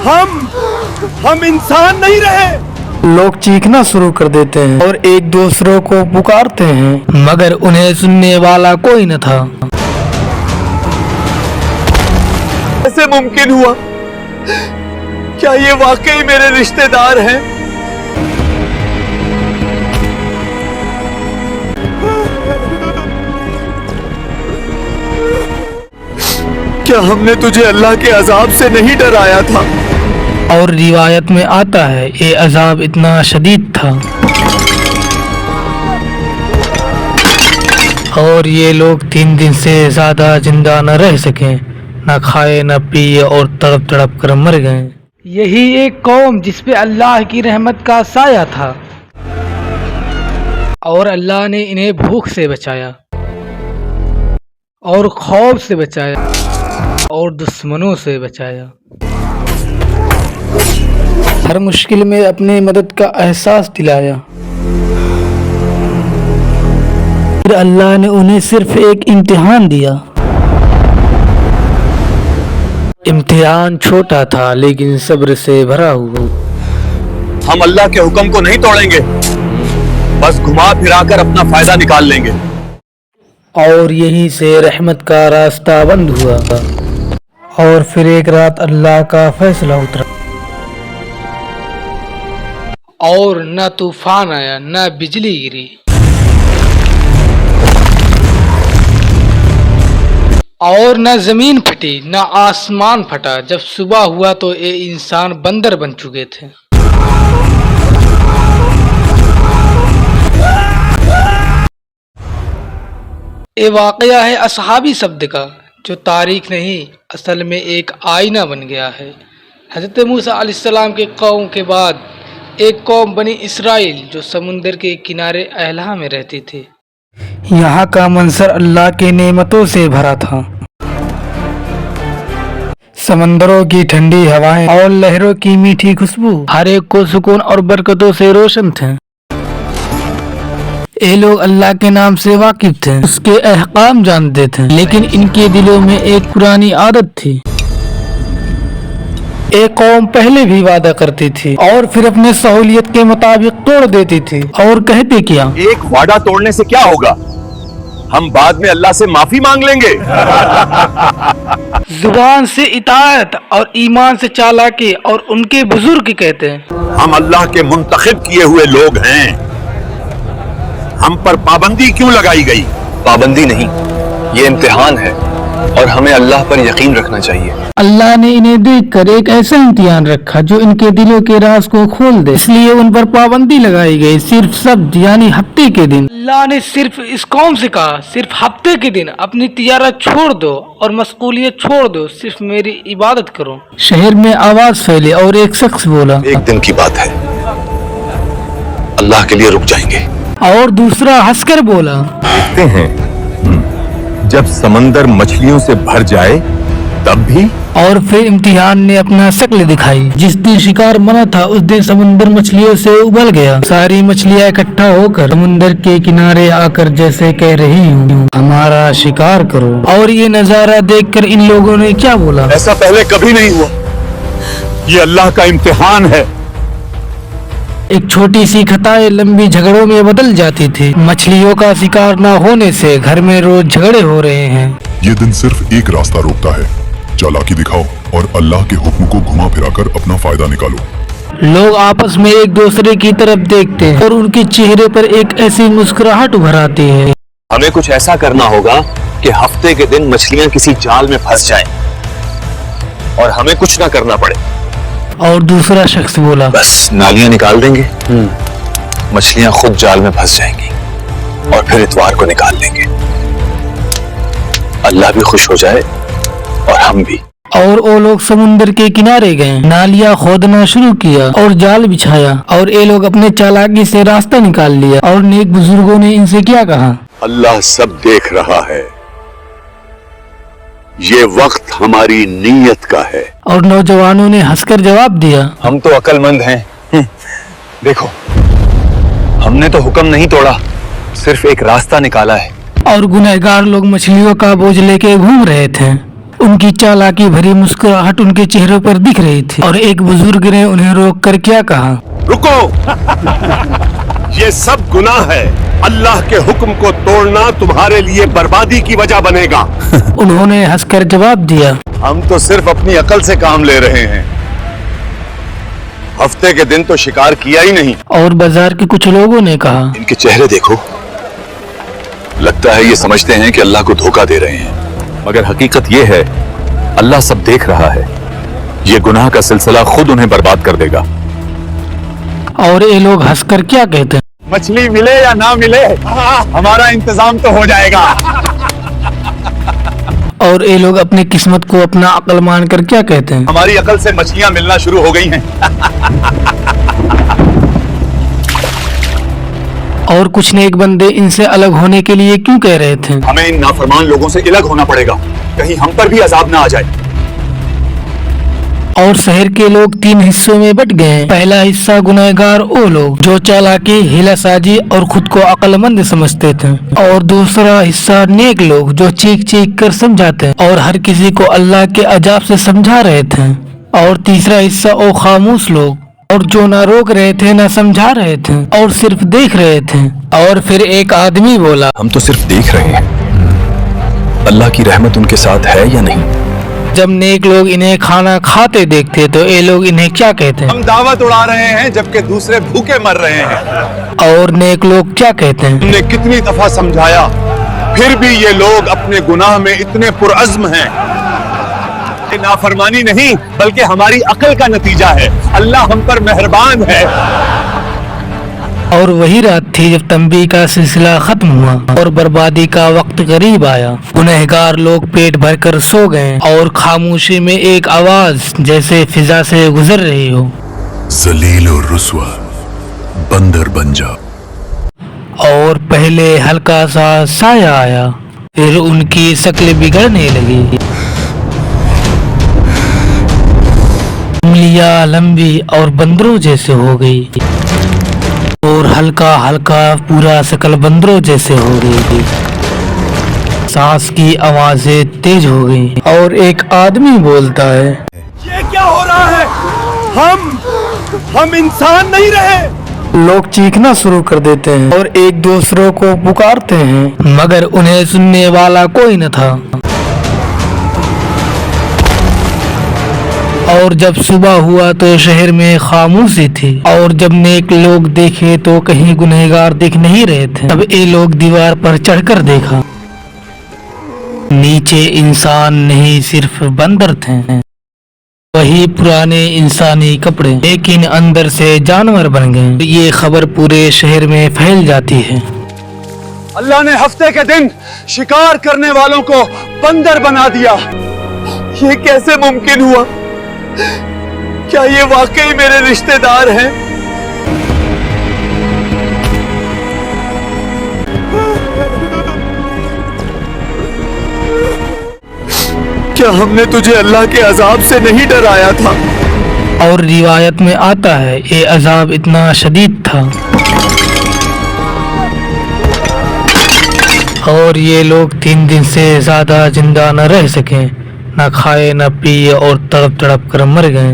हम इंसान नहीं रहे। लोग चीखना शुरू कर देते हैं और एक दूसरे को पुकारते हैं, मगर उन्हें सुनने वाला कोई न था। कैसे मुमकिन हुआ? क्या ये वाकई मेरे रिश्तेदार हैं? क्या हमने तुझे अल्लाह के अजाब से नहीं डराया था? और रिवायत में आता है ये अजाब इतना शदीद था और ये लोग 3 दिन से ज्यादा जिंदा न रह सके, न खाए न पिए और तड़प तड़प कर मर गए। यही एक कौम जिस पे अल्लाह की रहमत का साया था और अल्लाह ने इन्हें भूख से बचाया और खौफ से बचाया और दुश्मनों से बचाया। हर मुश्किल में अपनी मदद का एहसास दिलाया। फिर अल्लाह ने उन्हें सिर्फ एक इम्तिहान दिया। इम्तिहान छोटा था लेकिन सब्र से भरा हुआ। हम अल्लाह के हुक्म को नहीं तोड़ेंगे, बस घुमा फिराकर अपना फायदा निकाल लेंगे। और यहीं से रहमत का रास्ता बंद हुआ और फिर एक रात अल्लाह का फैसला उतरा और न तूफान आया न बिजली गिरी और न जमीन फटी न आसमान फटा। जब सुबह हुआ तो ये इंसान बंदर बन चुके थे। ये वाकया है असहाबी शब्द का, जो तारीख नहीं असल में एक आईना बन गया है। हज़रत मूसा अलैहिस्सलाम के कौम के बाद एक कौम बनी इसराइल जो समुंदर के किनारे अहला में रहती थी। यहाँ का मंजर अल्लाह के नेमतों से भरा था। समंदरों की ठंडी हवाएं और लहरों की मीठी खुशबू हर एक को सुकून और बरकतों से रोशन थे। ये लोग अल्लाह के नाम से वाकिफ थे, उसके अहकाम जानते थे, लेकिन इनके दिलों में एक पुरानी आदत थी। एक कौम पहले भी वादा करती थी और फिर अपने सहूलियत के मुताबिक तोड़ देती थी। और कहते क्या? एक वादा तोड़ने से क्या होगा, हम बाद में अल्लाह से माफी मांग लेंगे। जुबान से इताअत और ईमान से चालाकी, और उनके बुजुर्ग कहते हैं हम अल्लाह के मुंतखब किए हुए लोग हैं, हम पर पाबंदी क्यों लगाई गई? पाबंदी नहीं, ये इम्तिहान है और हमें अल्लाह पर यकीन रखना चाहिए। अल्लाह ने इन्हें देखकर एक ऐसा इम्तिहान रखा जो इनके दिलों के राज को खोल दे, इसलिए उन पर पाबंदी लगाई गई। सिर्फ सब्त यानी हफ्ते के दिन। अल्लाह ने सिर्फ इस कौम से कहा, सिर्फ हफ्ते के दिन अपनी तिजारत छोड़ दो और मशगूलियत छोड़ दो, सिर्फ मेरी इबादत करो। शहर में आवाज फैली और एक शख्स बोला, एक दिन की बात है, अल्लाह के लिए रुक जाएंगे। और दूसरा हंसकर बोला, देखते हैं जब समंदर मछलियों से भर जाए तब भी। और फिर इम्तिहान ने अपना शक्ल दिखाई। जिस दिन शिकार मना था उस दिन समुंदर मछलियों से उबल गया। सारी मछलियां इकट्ठा होकर समुंदर के किनारे आकर जैसे कह रही हूँ, हमारा शिकार करो। और ये नजारा देखकर इन लोगों ने क्या बोला? ऐसा पहले कभी नहीं हुआ, ये अल्लाह का इम्तिहान है। एक छोटी सी खताएं लंबी झगड़ों में बदल जाती थी। मछलियों का शिकार न होने से घर में रोज झगड़े हो रहे हैं। ये दिन सिर्फ एक रास्ता रोकता है, चालाकी दिखाओ और अल्लाह के हुक्म को घुमा फिराकर अपना फायदा निकालो। लोग आपस में एक दूसरे की तरफ देखते हैं और उनके चेहरे पर एक ऐसी मुस्कुराहट उभर आती है। हमें कुछ ऐसा करना होगा कि हफ्ते के दिन मछलियां किसी जाल में फंस जाएं और हमें कुछ ना करना पड़े। और दूसरा शख्स बोला, बस नालियां निकाल देंगे, मछलियां खुद जाल में फंस जाएंगी और फिर इतवार को निकाल लेंगे। अल्लाह भी खुश हो जाए और हम भी। और वो लोग समुंदर के किनारे गए, नालियां खोदना शुरू किया और जाल बिछाया, और ये लोग अपने चालाकी से रास्ता निकाल लिया। और नेक बुजुर्गों ने इनसे क्या कहा? अल्लाह सब देख रहा है, ये वक्त हमारी नीयत का है। और नौजवानों ने हंसकर जवाब दिया, हम तो अक्लमंद हैं। देखो, हमने तो हुक्म नहीं तोड़ा, सिर्फ एक रास्ता निकाला है। और गुनहगार लोग मछलियों का बोझ लेके घूम रहे थे। उनकी चालाकी भरी मुस्कुराहट उनके चेहरों पर दिख रही थी और एक बुजुर्ग ने उन्हें रोककर क्या कहा, रुको। ये सब गुनाह है। अल्लाह के हुक्म को तोड़ना तुम्हारे लिए बर्बादी की वजह बनेगा। उन्होंने हंसकर जवाब दिया, हम तो सिर्फ अपनी अकल से काम ले रहे हैं, हफ्ते के दिन तो शिकार किया ही नहीं। और बाजार के कुछ लोगों ने कहा, इनके चेहरे देखो, लगता है ये समझते हैं कि अल्लाह को धोखा दे रहे हैं, मगर हकीकत ये है अल्लाह सब देख रहा है। ये गुनाह का सिलसिला खुद उन्हें बर्बाद कर देगा। और ये लोग हंसकर क्या कहते हैं, मछली मिले या ना मिले, हमारा इंतजाम तो हो जाएगा। और ये लोग अपनी किस्मत को अपना अक्ल मानकर क्या कहते हैं, हमारी अकल से मछलियां मिलना शुरू हो गई हैं। और कुछ नेक बंदे इनसे अलग होने के लिए क्यों कह रहे थे, हमें इन नाफरमान लोगों से अलग होना पड़ेगा, कहीं हम पर भी अजाब ना आ जाए। और शहर के लोग 3 हिस्सों में बट गए। पहला हिस्सा गुनहगार वो लोग जो चालाकी, हिलासाजी और खुद को अक्लमंद समझते थे, और दूसरा हिस्सा नेक लोग जो चीख चीख कर समझाते और हर किसी को अल्लाह के अजाब से समझा रहे थे। और तीसरा हिस्सा वो खामोश लोग और जो ना रोक रहे थे ना समझा रहे थे और सिर्फ देख रहे थे। और फिर एक आदमी बोला, हम तो सिर्फ देख रहे हैं, अल्लाह की रहमत उनके साथ है या नहीं। जब नेक लोग इन्हें खाना खाते देखते तो ये लोग इन्हें क्या कहते हैं, हम दावत उड़ा रहे हैं जबकि दूसरे भूखे मर रहे हैं। और नेक लोग क्या कहते हैं, हमने कितनी दफा समझाया, फिर भी ये लोग अपने गुनाह में इतने पुरअज़्म हैं। ये नाफरमानी नहीं बल्कि हमारी अकल का नतीजा है। अल्लाह हम पर मेहरबान है। और वही रात थी जब तंबी का सिलसिला खत्म हुआ और बर्बादी का वक्त करीब आया। गुनहगार लोग पेट भरकर सो गए और खामोशी में एक आवाज जैसे फिजा से गुजर रही हो, जलील और रुस्वा, बंदर बन जा। और पहले हल्का सा साया आया, फिर उनकी शक्ल बिगड़ने लगी। उंगलियां लंबी और बंदरों जैसे हो गई और हल्का हल्का पूरा शक्ल बंदरों जैसे हो गई। सांस की आवाजें तेज हो गई और एक आदमी बोलता है, ये क्या हो रहा है? हम इंसान नहीं रहे। लोग चीखना शुरू कर देते हैं और एक दूसरों को पुकारते हैं, मगर उन्हें सुनने वाला कोई न था। और जब सुबह हुआ तो शहर में खामोशी थी, और जब नेक लोग देखे तो कहीं गुनहगार दिख नहीं रहे थे। तब ये लोग दीवार पर चढ़कर देखा, नीचे इंसान नहीं सिर्फ बंदर थे, वही पुराने इंसानी कपड़े, लेकिन अंदर से जानवर बन गए। ये खबर पूरे शहर में फैल जाती है। अल्लाह ने हफ्ते के दिन शिकार करने वालों को बंदर बना दिया। ये कैसे मुमकिन हुआ? क्या ये वाकई मेरे रिश्तेदार हैं? क्या हमने तुझे अल्लाह के अजाब से नहीं डराया था? और रिवायत में आता है ये अजाब इतना शदीद था और ये लोग 3 दिन से ज्यादा जिंदा न रह सके, न खाए न पिए और तड़प तड़प कर मर गए।